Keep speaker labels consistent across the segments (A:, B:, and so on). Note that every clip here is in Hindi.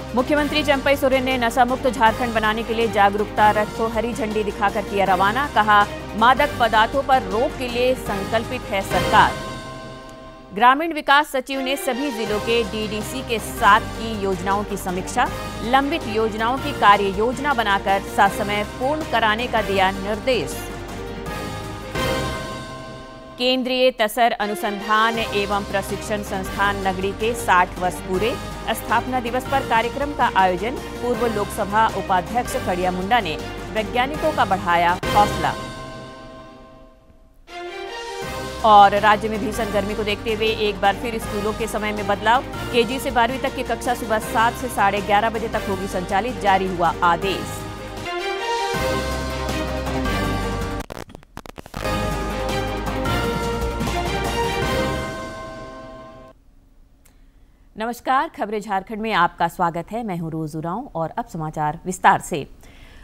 A: मुख्यमंत्री चंपई सोरेन ने नशा मुक्त झारखंड बनाने के लिए जागरूकता रथ को हरी झंडी दिखाकर किया रवाना। कहा, मादक पदार्थों पर रोक के लिए संकल्पित है सरकार। ग्रामीण विकास सचिव ने सभी जिलों के डीडीसी के साथ की योजनाओं की समीक्षा। लंबित योजनाओं की कार्य योजना बनाकर ससमय पूर्ण कराने का दिया निर्देश। केंद्रीय तसर अनुसंधान एवं प्रशिक्षण संस्थान नगड़ी के 60 वर्ष पूरे। स्थापना दिवस पर कार्यक्रम का आयोजन। पूर्व लोकसभा उपाध्यक्ष खड़िया मुंडा ने वैज्ञानिकों का बढ़ाया हौसला। और राज्य में भीषण गर्मी को देखते हुए एक बार फिर स्कूलों के समय में बदलाव। केजी से 12वीं तक की कक्षा सुबह 7 से 11:30 बजे तक होगी संचालित, जारी हुआ आदेश। नमस्कार, खबरें झारखंड में आपका स्वागत है। मैं हूं रोज उरांव और अब समाचार विस्तार से।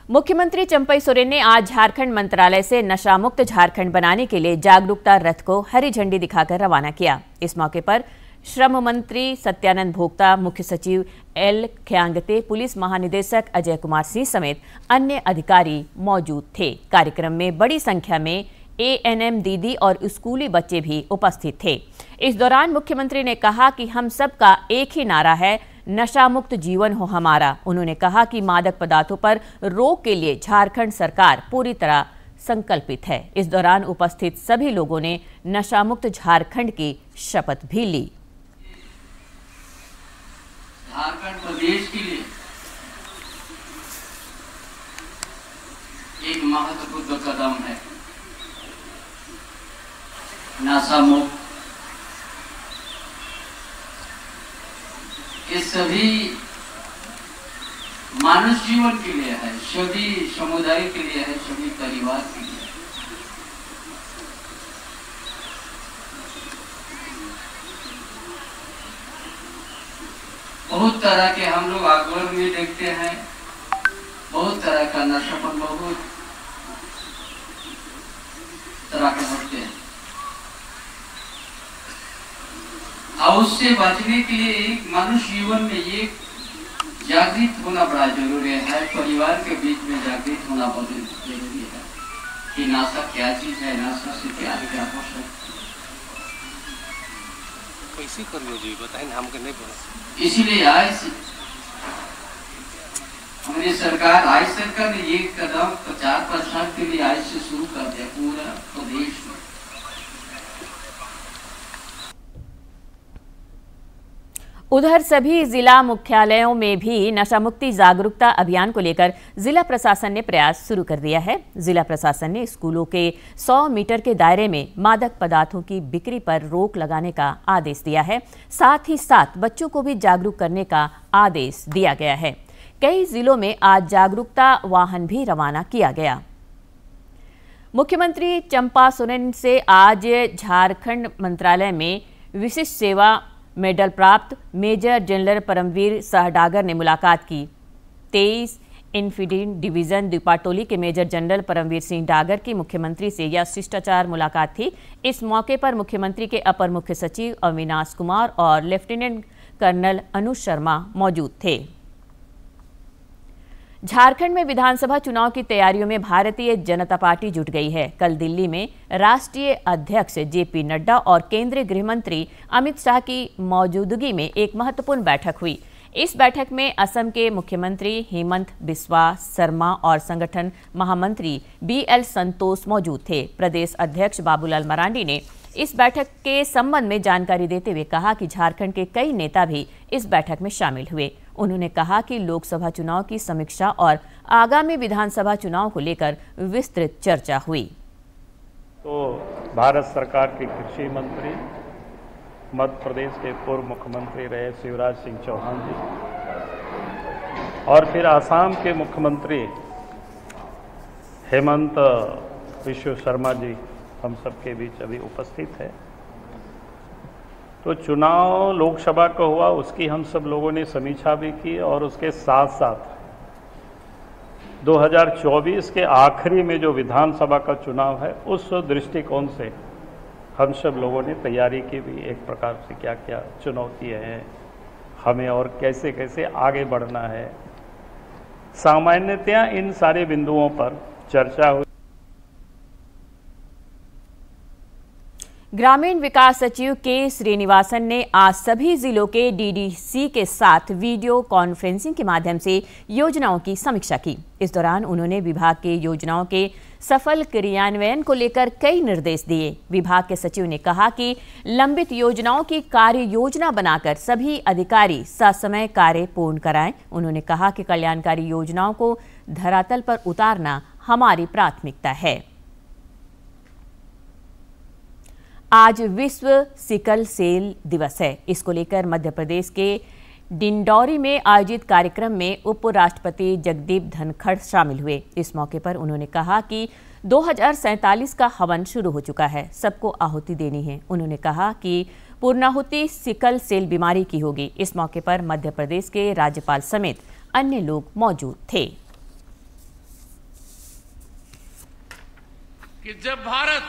A: मुख्यमंत्री चंपई सोरेन ने आज झारखंड मंत्रालय से नशा मुक्त झारखंड बनाने के लिए जागरूकता रथ को हरी झंडी दिखाकर रवाना किया। इस मौके पर श्रम मंत्री सत्यानंद भोक्ता, मुख्य सचिव एल ख्यांगते, पुलिस महानिदेशक अजय कुमार सिंह समेत अन्य अधिकारी मौजूद थे। कार्यक्रम में बड़ी संख्या में एएनएम दीदी और स्कूली बच्चे भी उपस्थित थे। इस दौरान मुख्यमंत्री ने कहा कि हम सबका एक ही नारा है, नशा मुक्त जीवन हो हमारा। उन्होंने कहा कि मादक पदार्थों पर रोक के लिए झारखंड सरकार पूरी तरह संकल्पित है। इस दौरान उपस्थित सभी लोगों ने नशा मुक्त झारखंड की शपथ भी ली।
B: झारखंड प्रदेश के लिए एक महत्वपूर्ण कदम है। नशा मुक्त ये सभी मानव जीवन के लिए है, सभी समुदाय के लिए है, सभी परिवार के लिए। बहुत तरह के हम लोग अखबार में देखते हैं, बहुत तरह का नशापन बहुत तरह के होते हैं। और उससे बचने के लिए मनुष्य जीवन में ये जागृत होना बड़ा जरूरी है। परिवार के बीच में जागृत होना बहुत जरूरी है कि नशा क्या चीज है, नशा से क्या हो सकता है।
C: कैसे करियो जी बताएं, हमको नहीं पता।
B: इसीलिए आज हमारी सरकार ने ये कदम प्रचार प्रसार के लिए आज से शुरू कर दिया पूरा प्रदेश में।
A: उधर सभी जिला मुख्यालयों में भी नशा मुक्ति जागरूकता अभियान को लेकर जिला प्रशासन ने प्रयास शुरू कर दिया है। जिला प्रशासन ने स्कूलों के 100 मीटर के दायरे में मादक पदार्थों की बिक्री पर रोक लगाने का आदेश दिया है। साथ ही साथ बच्चों को भी जागरूक करने का आदेश दिया गया है। कई जिलों में आज जागरूकता वाहन भी रवाना किया गया। मुख्यमंत्री चंपा सोरेन से आज झारखंड मंत्रालय में विशिष्ट सेवा मेडल प्राप्त मेजर जनरल परमवीर सहडागर ने मुलाकात की। 23 इन्फीडेंट डिवीजन दीपाटोली के मेजर जनरल परमवीर सिंह डागर की मुख्यमंत्री से यह शिष्टाचार मुलाकात थी। इस मौके पर मुख्यमंत्री के अपर मुख्य सचिव अविनाश कुमार और लेफ्टिनेंट कर्नल अनुज शर्मा मौजूद थे। झारखंड में विधानसभा चुनाव की तैयारियों में भारतीय जनता पार्टी जुट गई है। कल दिल्ली में राष्ट्रीय अध्यक्ष जेपी नड्डा और केंद्रीय गृह मंत्री अमित शाह की मौजूदगी में एक महत्वपूर्ण बैठक हुई। इस बैठक में असम के मुख्यमंत्री हेमंत बिस्वा शर्मा और संगठन महामंत्री बीएल संतोष मौजूद थे। प्रदेश अध्यक्ष बाबूलाल मरांडी ने इस बैठक के संबंध में जानकारी देते हुए कहा कि झारखंड के कई नेता भी इस बैठक में शामिल हुए। उन्होंने कहा कि लोकसभा चुनाव की समीक्षा और आगामी विधानसभा चुनाव को लेकर विस्तृत चर्चा हुई।
D: तो भारत सरकार के कृषि मंत्री, मध्य प्रदेश के पूर्व मुख्यमंत्री रहे शिवराज सिंह चौहान जी और फिर आसाम के मुख्यमंत्री हेमंत बिस्वा शर्मा जी हम सबके बीच अभी उपस्थित है। तो चुनाव लोकसभा का हुआ, उसकी हम सब लोगों ने समीक्षा भी की और उसके साथ साथ 2024 के आखिरी में जो विधानसभा का चुनाव है उस दृष्टिकोण से हम सब लोगों ने तैयारी की भी। एक प्रकार से क्या क्या चुनौतियाँ हैं, हमें और कैसे कैसे आगे बढ़ना है। सामान्यतया इन सारे बिंदुओं पर चर्चा हुई।
A: ग्रामीण विकास सचिव के श्रीनिवासन ने आज सभी जिलों के डीडीसी के साथ वीडियो कॉन्फ्रेंसिंग के माध्यम से योजनाओं की समीक्षा की। इस दौरान उन्होंने विभाग के योजनाओं के सफल क्रियान्वयन को लेकर कई निर्देश दिए। विभाग के सचिव ने कहा कि लंबित योजनाओं की कार्य योजना बनाकर सभी अधिकारी ससमय कार्य पूर्ण कराएं। उन्होंने कहा कि कल्याणकारी योजनाओं को धरातल पर उतारना हमारी प्राथमिकता है। आज विश्व सिकल सेल दिवस है। इसको लेकर मध्य प्रदेश के डिंडौरी में आयोजित कार्यक्रम में उपराष्ट्रपति जगदीप धनखड़ शामिल हुए। इस मौके पर उन्होंने कहा कि 2047 का हवन शुरू हो चुका है, सबको आहुति देनी है। उन्होंने कहा कि पूर्णाहुति सिकल सेल बीमारी की होगी। इस मौके पर मध्य प्रदेश के राज्यपाल समेत अन्य लोग मौजूद थे।
E: कि जब भारत,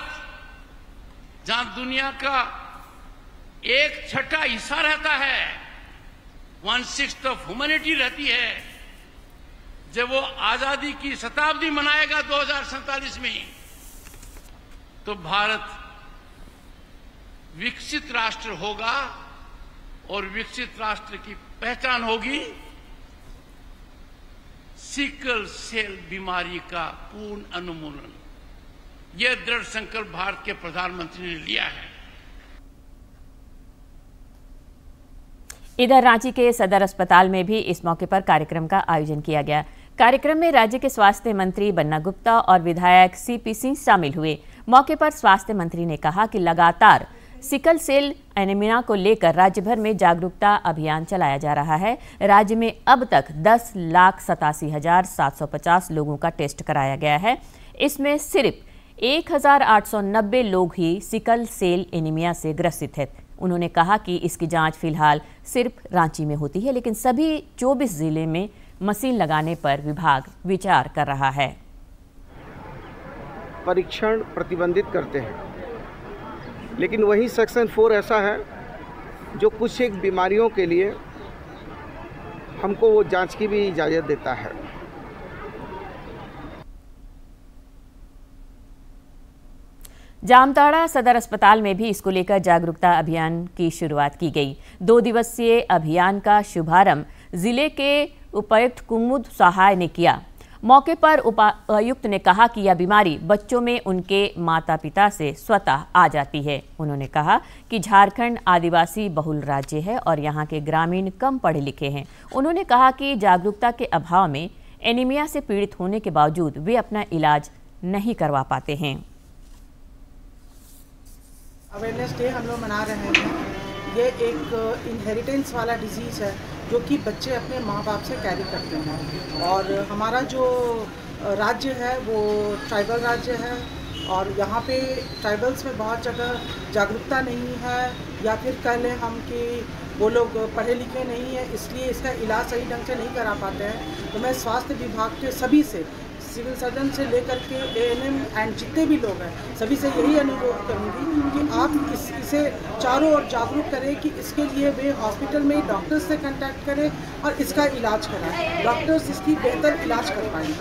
E: जहां दुनिया का 1/6 हिस्सा रहता है, 1/6 ऑफ ह्यूमैनिटी रहती है, जब वो आजादी की शताब्दी मनाएगा 2047 में, तो भारत विकसित राष्ट्र होगा और विकसित राष्ट्र की पहचान होगी सिकल सेल बीमारी का पूर्ण उन्मूलन। यह दृढ़ संकल्प भारत के प्रधानमंत्री ने लिया है।
A: इधर रांची के सदर अस्पताल में भी इस मौके पर कार्यक्रम का आयोजन किया गया। कार्यक्रम में राज्य के स्वास्थ्य मंत्री बन्ना गुप्ता और विधायक सीपी सिंह शामिल हुए। मौके पर स्वास्थ्य मंत्री ने कहा कि लगातार सिकल सेल एनीमिया को लेकर राज्य भर में जागरूकता अभियान चलाया जा रहा है। राज्य में अब तक 10,87,750 लोगों का टेस्ट कराया गया है। इसमें सिर्फ 1,890 लोग ही सिकल सेल एनीमिया से ग्रसित हैं। उन्होंने कहा कि इसकी जांच फिलहाल सिर्फ रांची में होती है, लेकिन सभी 24 जिले में मशीन लगाने पर विभाग विचार कर रहा है।
F: परीक्षण प्रतिबंधित करते हैं, लेकिन वही सेक्शन 4 ऐसा है जो कुछ एक बीमारियों के लिए हमको वो जांच की भी इजाज़त देता है।
A: जामताड़ा सदर अस्पताल में भी इसको लेकर जागरूकता अभियान की शुरुआत की गई। 2 दिवसीय अभियान का शुभारंभ जिले के उपायुक्त कुमुद सहाय ने किया। मौके पर उपायुक्त ने कहा कि यह बीमारी बच्चों में उनके माता पिता से स्वतः आ जाती है। उन्होंने कहा कि झारखंड आदिवासी बहुल राज्य है और यहाँ के ग्रामीण कम पढ़े लिखे हैं। उन्होंने कहा कि जागरूकता के अभाव में एनीमिया से पीड़ित होने के बावजूद वे अपना इलाज नहीं करवा पाते हैं।
G: अवेयरनेस डे हम लोग मना रहे हैं। ये एक इनहेरिटेंस वाला डिजीज़ है जो कि बच्चे अपने माँ बाप से कैरी करते हैं। और हमारा जो राज्य है वो ट्राइबल राज्य है और यहाँ पे ट्राइबल्स में बहुत जगह जागरूकता नहीं है, या फिर कह लें हम कि वो लोग पढ़े लिखे नहीं है, इसलिए इसका इलाज सही ढंग से नहीं करा पाते हैं। तो मैं स्वास्थ्य विभाग के सभी से, सिविल सर्जन से लेकर के ANM एंड जितने भी लोग हैं, सभी से यही अनुरोध करूंगी कि आप इसे चारों ओर जागरूक करें कि इसके लिए वे हॉस्पिटल में डॉक्टर्स से कांटेक्ट करें और इसका इलाज कराएं। डॉक्टर्स इसकी बेहतर इलाज कर पाएंगे।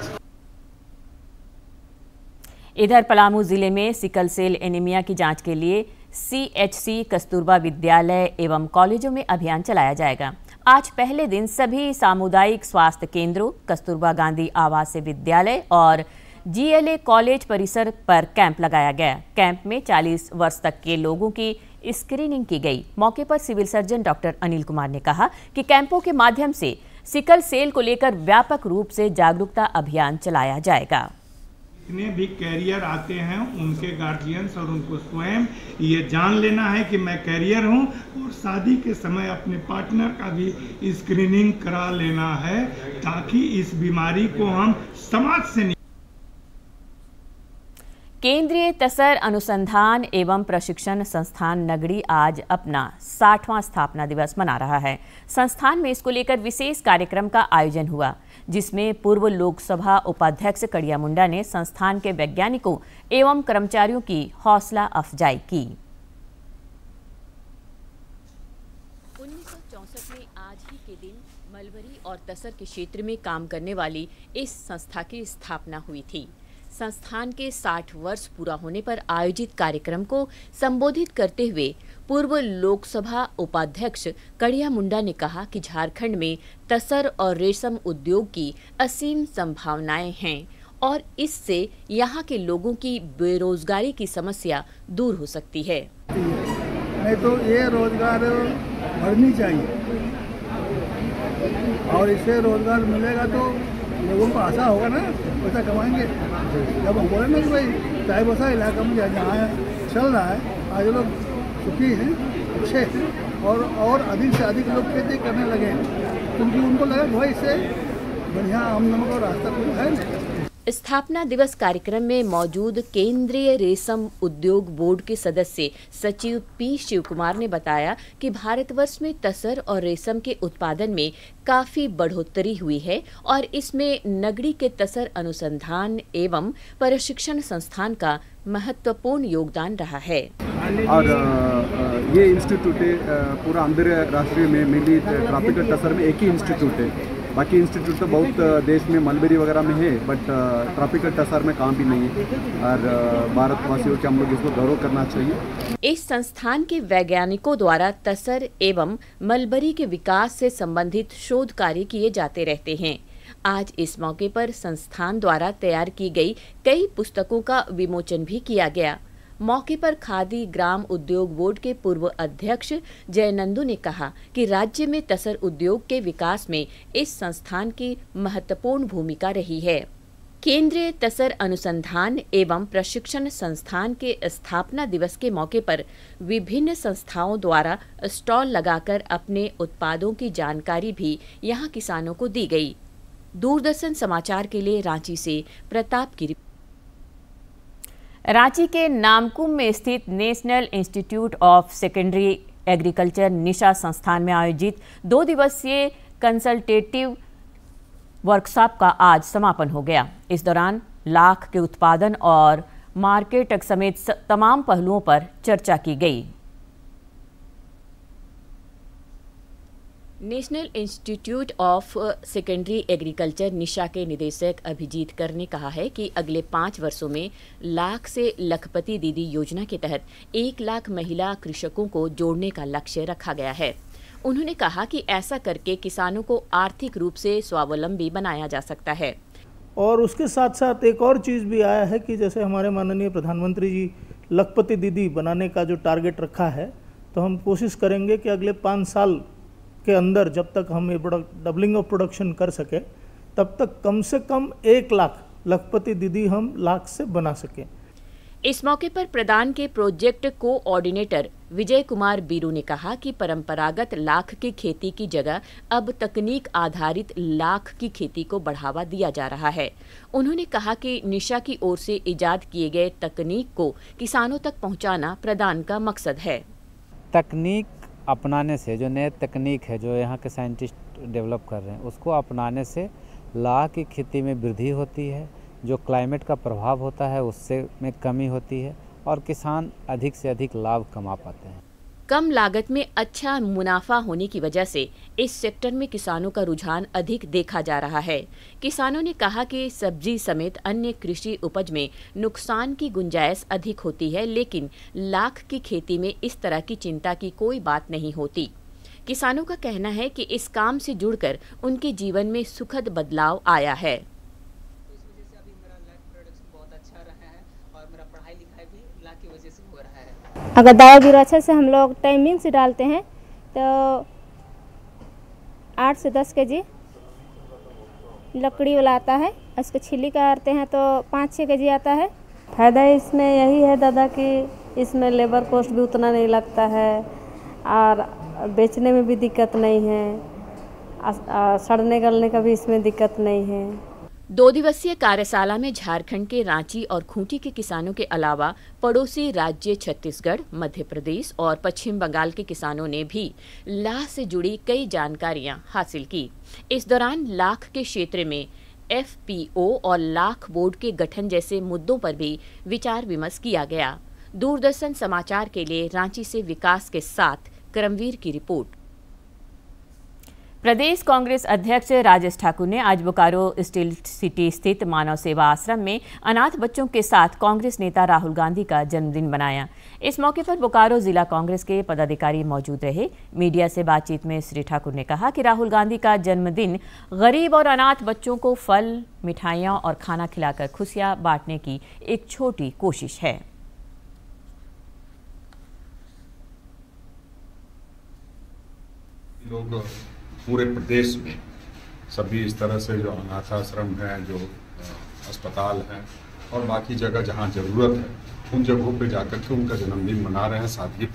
A: इधर पलामू जिले में सिकल सेल एनीमिया की जांच के लिए CHC कस्तूरबा विद्यालय एवं कॉलेजों में अभियान चलाया जाएगा। आज पहले दिन सभी सामुदायिक स्वास्थ्य केंद्रों, कस्तूरबा गांधी आवासीय विद्यालय और GLA कॉलेज परिसर पर कैंप लगाया गया। कैंप में 40 वर्ष तक के लोगों की स्क्रीनिंग की गई। मौके पर civil surgeon doctor Anil Kumar ने कहा कि कैंपों के माध्यम से सिकल सेल को लेकर व्यापक रूप से जागरूकता अभियान चलाया जाएगा।
H: जितने भी कैरियर आते हैं उनके गार्जियंस और उनको स्वयं ये जान लेना है कि मैं कैरियर हूं, और शादी के समय अपने पार्टनर का भी स्क्रीनिंग करा लेना है ताकि इस बीमारी को हम समाज से
A: केंद्रीय तसर अनुसंधान एवं प्रशिक्षण संस्थान नगड़ी आज अपना 60वां स्थापना दिवस मना रहा है। संस्थान में इसको लेकर विशेष कार्यक्रम का आयोजन हुआ, जिसमें पूर्व लोकसभा उपाध्यक्ष कड़िया मुंडा ने संस्थान के वैज्ञानिकों एवं कर्मचारियों की हौसला अफजाई की। 1964 में आज ही के दिन मलबरी और तसर के क्षेत्र में काम करने वाली इस संस्था की स्थापना हुई थी। संस्थान के 60 वर्ष पूरा होने पर आयोजित कार्यक्रम को संबोधित करते हुए पूर्व लोकसभा उपाध्यक्ष कड़िया मुंडा ने कहा कि झारखंड में तसर और रेशम उद्योग की असीम संभावनाएं हैं और इससे यहाँ के लोगों की बेरोजगारी की समस्या दूर हो सकती है।
I: नहीं तो ये रोजगार बढ़नी चाहिए और इससे रोजगार मिलेगा तो लोगों को आशा होगा ना, पैसा कमाएंगे। जब हम बोले ना कि भाई चाहे बसा इलाका में जहाँ चल रहा है, आज लोग सुखी हैं, अच्छे हैं और अधिक से अधिक लोग खेती करने लगे हैं क्योंकि उनको लगा कि भाई इससे बढ़िया आमदनी का रास्ता कोई है नहीं।
A: स्थापना दिवस कार्यक्रम में मौजूद केंद्रीय रेशम उद्योग बोर्ड के सदस्य सचिव पी शिव कुमार ने बताया कि भारतवर्ष में तसर और रेशम के उत्पादन में काफी बढ़ोतरी हुई है और इसमें नगड़ी के तसर अनुसंधान एवं प्रशिक्षण संस्थान का महत्वपूर्ण योगदान रहा है।
J: और ये इंस्टीट्यूट पूरा अंतर्राष्ट्रीय में मेनली ट्रॉपिकल तसर में एक ही इंस्टीट्यूट है। बाकी इंस्टीट्यूट तो बहुत देश में मलबेरी वगैरह में है, बट ट्रॉपिकल तसर में काम भी नहीं है और भारतवासियों के हम लोग इसको गौरव करना चाहिए।
A: इस संस्थान के वैज्ञानिकों द्वारा तसर एवं मलबरी के विकास से संबंधित शोध कार्य किए जाते रहते हैं। आज इस मौके पर संस्थान द्वारा तैयार की गई कई पुस्तकों का विमोचन भी किया गया। मौके पर खादी ग्राम उद्योग बोर्ड के पूर्व अध्यक्ष जयनंदू ने कहा कि राज्य में तसर उद्योग के विकास में इस संस्थान की महत्वपूर्ण भूमिका रही है। केंद्रीय तसर अनुसंधान एवं प्रशिक्षण संस्थान के स्थापना दिवस के मौके पर विभिन्न संस्थाओं द्वारा स्टॉल लगाकर अपने उत्पादों की जानकारी भी यहां किसानों को दी गई। दूरदर्शन समाचार के लिए रांची से प्रताप की। रांची के नामकुम में स्थित National Institute of Secondary Agriculture NISA संस्थान में आयोजित 2 दिवसीय कंसल्टेटिव वर्कशॉप का आज समापन हो गया। इस दौरान लाख के उत्पादन और मार्केट समेत तमाम पहलुओं पर चर्चा की गई। National Institute of Secondary Agriculture NISA के निदेशक अभिजीत कर ने कहा है कि अगले 5 वर्षों में लाख से लखपति दीदी योजना के तहत 1 लाख महिला कृषकों को जोड़ने का लक्ष्य रखा गया है। उन्होंने कहा कि ऐसा करके किसानों को आर्थिक रूप से स्वावलंबी बनाया जा सकता है।
K: और उसके साथ साथ एक और चीज़ भी आया है कि जैसे हमारे माननीय प्रधानमंत्री जी लखपति दीदी बनाने का जो टारगेट रखा है, तो हम कोशिश करेंगे कि अगले 5 साल के अंदर जब तक हम ये डबलिंग ऑफ प्रोडक्शन कर सके, तब तक कम से कम 1 लाख लखपति दीदी हम लाख से बना सकें।
A: इस मौके पर प्रदान के प्रोजेक्ट कोऑर्डिनेटर विजय कुमार बीरू ने कहा कि परंपरागत लाख की खेती की जगह अब तकनीक आधारित लाख की खेती को बढ़ावा दिया जा रहा है। उन्होंने कहा कि निशा की ओर से इजाद किए गए तकनीक को किसानों तक पहुंचाना प्रदान का मकसद है।
L: तकनीक अपनाने से, जो नए तकनीक है जो यहाँ के साइंटिस्ट डेवलप कर रहे हैं, उसको अपनाने से लाख की खेती में वृद्धि होती है, जो क्लाइमेट का प्रभाव होता है उससे में कमी होती है और किसान अधिक से अधिक लाभ कमा पाते हैं।
A: कम लागत में अच्छा मुनाफा होने की वजह से इस सेक्टर में किसानों का रुझान अधिक देखा जा रहा है। किसानों ने कहा कि सब्जी समेत अन्य कृषि उपज में नुकसान की गुंजाइश अधिक होती है, लेकिन लाख की खेती में इस तरह की चिंता की कोई बात नहीं होती। किसानों का कहना है कि इस काम से जुड़कर उनके जीवन में सुखद बदलाव आया है।
M: अगर दवा भी अच्छे से हम लोग टाइमिंग से डालते हैं तो 8 से 10 केजी लकड़ी वाला आता है, उसको छिली काटते हैं तो 5-6 केजी आता है।
N: फायदा इसमें यही है दादा कि इसमें लेबर कॉस्ट भी उतना नहीं लगता है और बेचने में भी दिक्कत नहीं है, सड़ने गलने का भी इसमें दिक्कत नहीं है।
A: 2 दिवसीय कार्यशाला में झारखंड के रांची और खूंटी के किसानों के अलावा पड़ोसी राज्य छत्तीसगढ़, मध्य प्रदेश और पश्चिम बंगाल के किसानों ने भी लाख से जुड़ी कई जानकारियां हासिल की। इस दौरान लाख के क्षेत्र में FPO और लाख बोर्ड के गठन जैसे मुद्दों पर भी विचार विमर्श किया गया। दूरदर्शन समाचार के लिए रांची से विकास के साथ करमवीर की रिपोर्ट। प्रदेश कांग्रेस अध्यक्ष राजेश ठाकुर ने आज बोकारो स्टील सिटी स्थित मानव सेवा आश्रम में अनाथ बच्चों के साथ कांग्रेस नेता राहुल गांधी का जन्मदिन मनाया। इस मौके पर बोकारो जिला कांग्रेस के पदाधिकारी मौजूद रहे। मीडिया से बातचीत में श्री ठाकुर ने कहा कि राहुल गांधी का जन्मदिन गरीब और अनाथ बच्चों को फल, मिठाइयां और खाना खिलाकर खुशियां बांटने की एक छोटी कोशिश है।
O: लोग पूरे प्रदेश में सभी इस तरह से जो अनाथ आश्रम है, जो अस्पताल हैं और बाकी जगह जहां ज़रूरत है उन जगहों पे जाकर के उनका जन्मदिन मना रहे हैं। साथ ही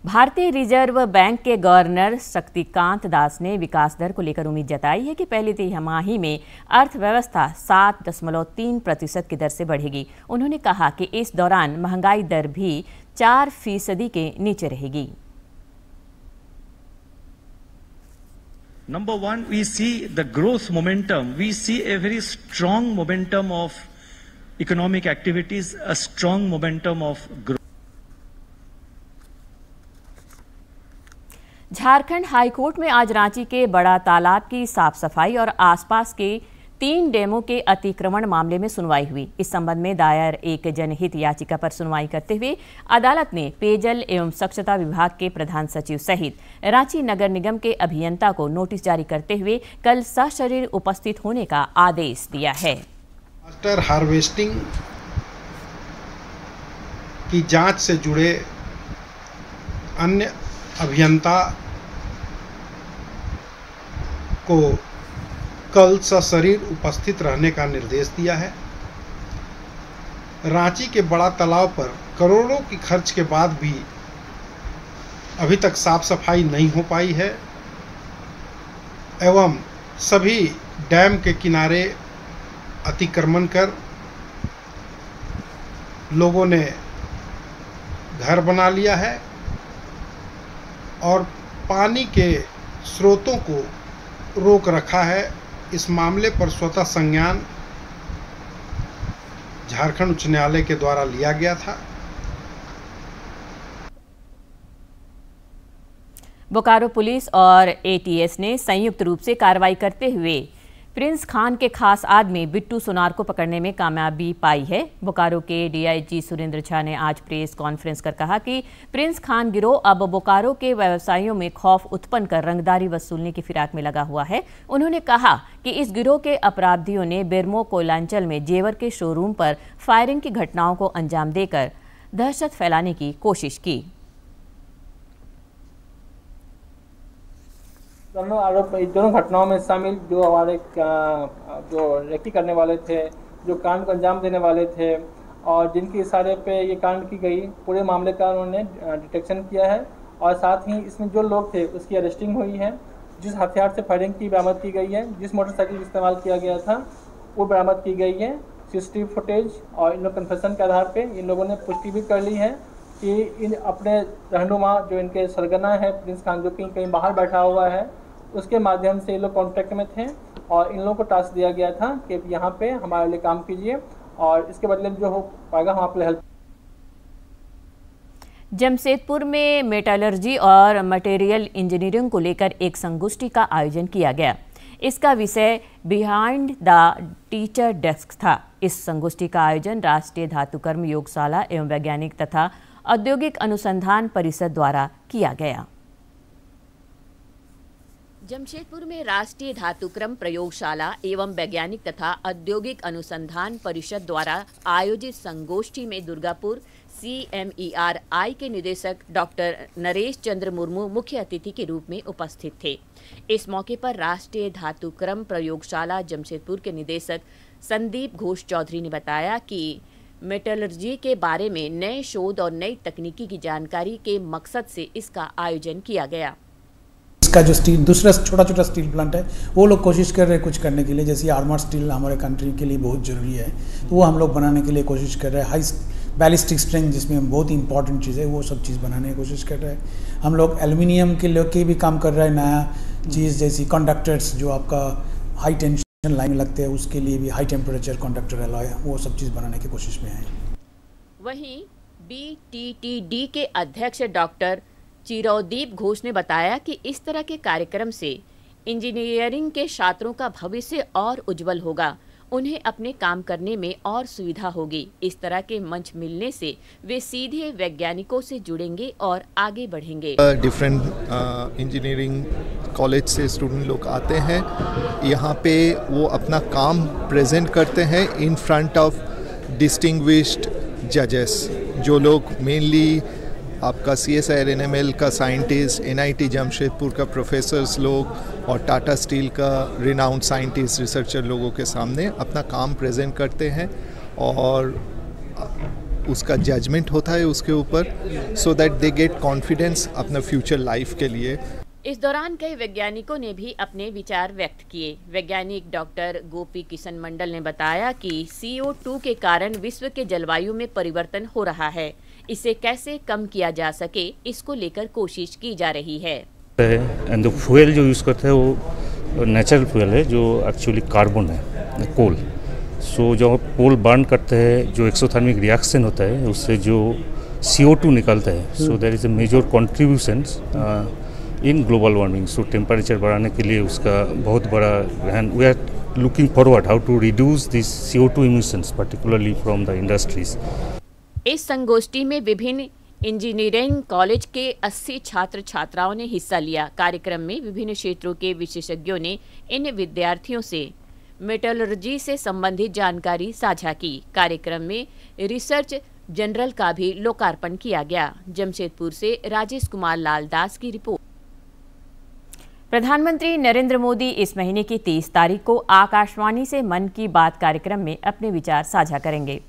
A: भारतीय रिजर्व बैंक के गवर्नर शक्तिकांत दास ने विकास दर को लेकर उम्मीद जताई है कि पहली तिमाही में अर्थव्यवस्था 7.3% की दर से बढ़ेगी। उन्होंने कहा कि इस दौरान महंगाई दर भी 4% के नीचे रहेगी।
P: Number one, we see the growth momentum. We see a very strong momentum of economic activities, a strong momentum of growth.
A: Jharkhand high court में आज रांची के बड़ा तालाब की साफ सफाई और आसपास के 3 डैमों के अतिक्रमण मामले में सुनवाई हुई। इस संबंध में दायर एक जनहित याचिका पर सुनवाई करते हुए अदालत ने पेयजल एवं स्वच्छता विभाग के प्रधान सचिव सहित रांची नगर निगम के अभियंता को नोटिस जारी करते हुए कल सशरीर उपस्थित होने का आदेश दिया है।
Q: वाटर हार्वेस्टिंग की जांच से जुड़े अन्य अभियंता को कल सशरीर उपस्थित रहने का निर्देश दिया है। रांची के बड़ा तालाब पर करोड़ों की खर्च के बाद भी अभी तक साफ सफाई नहीं हो पाई है एवं सभी डैम के किनारे अतिक्रमण कर लोगों ने घर बना लिया है और पानी के स्रोतों को रोक रखा है। इस मामले पर स्वतः संज्ञान झारखंड उच्च न्यायालय के द्वारा लिया गया था।
A: बोकारो पुलिस और एटीएस ने संयुक्त रूप से कार्रवाई करते हुए प्रिंस खान के खास आदमी बिट्टू सोनार को पकड़ने में कामयाबी पाई है। बोकारो के डीआईजी सुरेंद्र झा ने आज प्रेस कॉन्फ्रेंस कर कहा कि प्रिंस खान गिरोह अब बोकारो के व्यवसायियों में खौफ उत्पन्न कर रंगदारी वसूलने की फिराक में लगा हुआ है। उन्होंने कहा कि इस गिरोह के अपराधियों ने बेरमो कोयलांचल में जेवर के शोरूम पर फायरिंग की घटनाओं को अंजाम देकर दहशत फैलाने की कोशिश की।
R: दोनों आरोप दोनों घटनाओं में शामिल जो हमारे जो रेकी करने वाले थे, जो कांड को अंजाम देने वाले थे और जिनके इशारे पे ये कांड की गई, पूरे मामले का उन्होंने डिटेक्शन किया है और साथ ही इसमें जो लोग थे उसकी अरेस्टिंग हुई है। जिस हथियार से फायरिंग की बरामद की गई है, जिस मोटरसाइकिल इस्तेमाल किया गया था वो बरामद की गई है। सीसीटीवी फुटेज और इन लोग कन्फेशन के आधार पर इन लोगों ने पुष्टि भी कर ली है कि इन अपने रहनुमा जो इनके सरगना है प्रिंस खान, जो कि कहीं बाहर बैठा हुआ है, उसके माध्यम से ये लोग कॉन्टैक्ट में थे और इन लोगों को टास्क दिया गया था कि यहाँ पे हमारे लिए काम कीजिए और इसके बदले में जो हो पाएगा हम आपके हेल्प।
A: जमशेदपुर में मेटलर्जी और मटेरियल इंजीनियरिंग को लेकर एक संगोष्ठी का आयोजन किया गया। इसका विषय बिहाइंड द टीचर डेस्क था। इस संगोष्ठी का आयोजन राष्ट्रीय धातुकर्म प्रयोगशाला एवं वैज्ञानिक तथा औद्योगिक अनुसंधान परिषद द्वारा किया गया। जमशेदपुर में राष्ट्रीय धातुक्रम प्रयोगशाला एवं वैज्ञानिक तथा औद्योगिक अनुसंधान परिषद द्वारा आयोजित संगोष्ठी में दुर्गापुर CMERI के निदेशक डॉक्टर नरेश चंद्र मुर्मू मुख्य अतिथि के रूप में उपस्थित थे। इस मौके पर राष्ट्रीय धातुक्रम प्रयोगशाला जमशेदपुर के निदेशक संदीप घोष चौधरी ने बताया कि मेटलर्जी के बारे में नए शोध और नई तकनीकी की जानकारी के मकसद से इसका आयोजन किया गया।
S: इसका जो स्टील दूसरा छोटा छोटा स्टील प्लांट है वो लोग कोशिश कर रहे हैं कुछ करने के लिए, जैसे आर्मर स्टील हमारे कंट्री के लिए बहुत ज़रूरी है, तो वो हम लोग बनाने के लिए कोशिश कर रहे हैं। हाई बैलिस्टिक स्ट्रेंथ जिसमें बहुत ही इंपॉर्टेंट चीज़ है, वो सब चीज़ बनाने की कोशिश कर रहे हैं। हम लोग एल्युमिनियम के लिए भी काम कर रहे हैं, नया चीज़ जैसी कंडक्टर्स जो आपका हाई टेंशन लाइन में लगते हैं उसके लिए भी हाई टेम्परेचर कंडक्टर अलॉय, वो सब चीज़ बनाने की कोशिश में है।
A: वहीं BTTD के अध्यक्ष डॉक्टर चिरौदीप घोष ने बताया कि इस तरह के कार्यक्रम से इंजीनियरिंग के छात्रों का भविष्य और उज्जवल होगा, उन्हें अपने काम करने में और सुविधा होगी। इस तरह के मंच मिलने से वे सीधे वैज्ञानिकों से जुड़ेंगे और आगे बढ़ेंगे।
T: डिफरेंट इंजीनियरिंग कॉलेज से स्टूडेंट लोग आते हैं, यहाँ पे वो अपना काम प्रेजेंट करते हैं इन फ्रंट ऑफ डिस्टिंग्विश्ड जजेस, जो लोग मेनली आपका CSIR NML का साइंटिस्ट, NIT जमशेदपुर का प्रोफेसर्स लोग और टाटा स्टील का रिनाउंड साइंटिस्ट रिसर्चर लोगों के सामने अपना काम प्रेजेंट करते हैं और उसका जजमेंट होता है उसके ऊपर, so that they get confidence अपना फ्यूचर लाइफ के लिए।
A: इस दौरान कई वैज्ञानिकों ने भी अपने विचार व्यक्त किए। वैज्ञानिक डॉक्टर गोपी किशन मंडल ने बताया कि CO2 के कारण विश्व के जलवायु में परिवर्तन हो रहा है, इसे कैसे कम किया जा सके, इसको लेकर कोशिश की जा रही है।
U: एंड फ्यूल जो यूज़ करते हैं वो नेचुरल फ्यूल है, जो एक्चुअली कार्बन है, कोल। सो जो कोल बर्न करते हैं, जो एक्सोथर्मिक रिएक्शन होता है, उससे जो CO2 निकलता है, so there is a major contribution in global warming. So temperature बढ़ाने के लिए उसका बहुत बड़ा, and we are looking forward how to reduce this CO2 emissions particularly from the industries.
A: इस संगोष्ठी में विभिन्न इंजीनियरिंग कॉलेज के 80 छात्र छात्राओं ने हिस्सा लिया। कार्यक्रम में विभिन्न क्षेत्रों के विशेषज्ञों ने इन विद्यार्थियों से मेटलर्जी से संबंधित जानकारी साझा की। कार्यक्रम में रिसर्च जनरल का भी लोकार्पण किया गया। जमशेदपुर से राजेश कुमार लाल दास की रिपोर्ट। प्रधानमंत्री नरेंद्र मोदी इस महीने की 30 तारीख को आकाशवाणी से मन की बात कार्यक्रम में अपने विचार साझा करेंगे।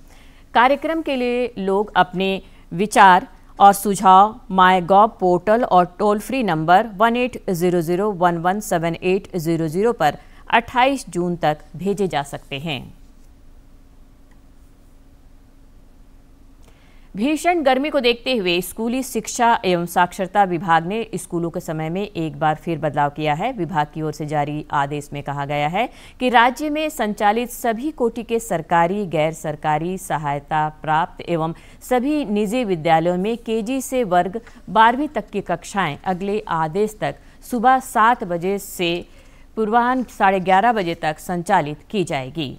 A: कार्यक्रम के लिए लोग अपने विचार और सुझाव माईगॉव पोर्टल और टोल फ्री नंबर 1800117800 पर 28 जून तक भेजे जा सकते हैं। भीषण गर्मी को देखते हुए स्कूली शिक्षा एवं साक्षरता विभाग ने स्कूलों के समय में एक बार फिर बदलाव किया है। विभाग की ओर से जारी आदेश में कहा गया है कि राज्य में संचालित सभी कोटि के सरकारी, गैर सरकारी, सहायता प्राप्त एवं सभी निजी विद्यालयों में KG से वर्ग 12वीं तक की कक्षाएं अगले आदेश तक सुबह 7 बजे से पूर्वाह्न 11:30 बजे तक संचालित की जाएगी।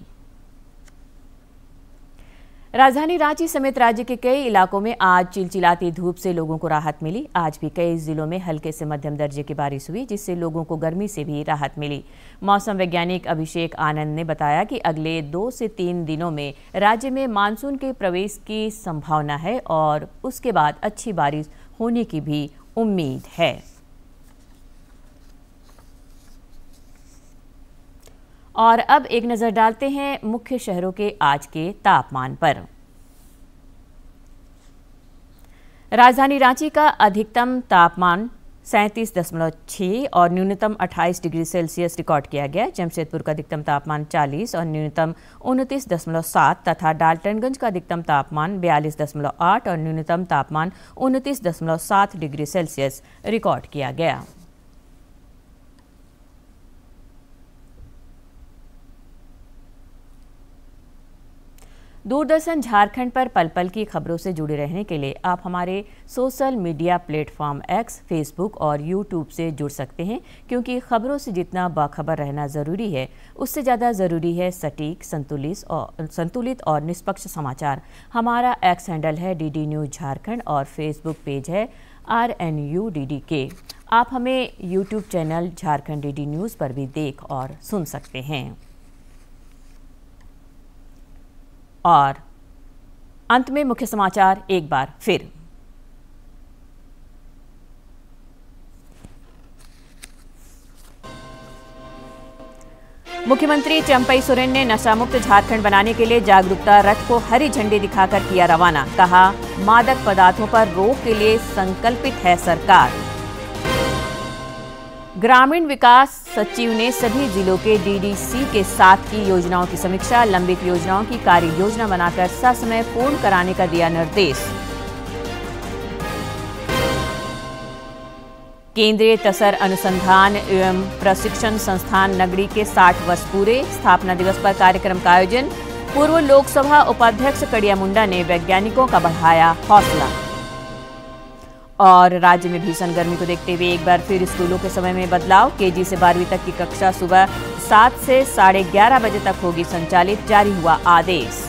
A: राजधानी रांची समेत राज्य के कई इलाकों में आज चिलचिलाती धूप से लोगों को राहत मिली। आज भी कई जिलों में हल्के से मध्यम दर्जे की बारिश हुई, जिससे लोगों को गर्मी से भी राहत मिली। मौसम वैज्ञानिक अभिषेक आनंद ने बताया कि अगले 2 से 3 दिनों में राज्य में मानसून के प्रवेश की संभावना है और उसके बाद अच्छी बारिश होने की भी उम्मीद है। और अब एक नजर डालते हैं मुख्य शहरों के आज के तापमान पर। राजधानी रांची का अधिकतम तापमान 37.6 और न्यूनतम 28 डिग्री सेल्सियस रिकॉर्ड किया गया। जमशेदपुर का अधिकतम तापमान 40 और न्यूनतम 29.7 तथा डाल्टनगंज का अधिकतम तापमान 42.8 और न्यूनतम तापमान 29.7 डिग्री सेल्सियस रिकॉर्ड किया गया। दूरदर्शन झारखंड पर पल पल की खबरों से जुड़े रहने के लिए आप हमारे social media platform X, Facebook और यूट्यूब से जुड़ सकते हैं, क्योंकि खबरों से जितना बाखबर रहना ज़रूरी है, उससे ज़्यादा ज़रूरी है सटीक, संतुलित और निष्पक्ष समाचार। हमारा X हैंडल है DD न्यूज़ झारखंड और फेसबुक पेज है RNUDDK। आप हमें YouTube channel Jharkhand DD news पर भी देख और सुन सकते हैं। और अंत में मुख्य समाचार एक बार फिर। मुख्यमंत्री चंपई सोरेन ने नशा मुक्त झारखंड बनाने के लिए जागरूकता रथ को हरी झंडी दिखाकर किया रवाना। कहा, मादक पदार्थों पर रोक के लिए संकल्पित है सरकार। ग्रामीण विकास सचिव ने सभी जिलों के DDC के साथ की योजनाओं की समीक्षा। लंबित योजनाओं की कार्य योजना बनाकर ससमय पूर्ण कराने का दिया निर्देश। केंद्रीय तसर अनुसंधान एवं प्रशिक्षण संस्थान नगरी के 60 वर्ष पूरे। स्थापना दिवस पर कार्यक्रम का आयोजन। पूर्व लोकसभा उपाध्यक्ष कड़िया मुंडा ने वैज्ञानिकों का बढ़ाया हौसला। और राज्य में भीषण गर्मी को देखते हुए एक बार फिर स्कूलों के समय में बदलाव। केजी से 12वीं तक की कक्षा सुबह 7 से 11:30 बजे तक होगी संचालित, जारी हुआ आदेश।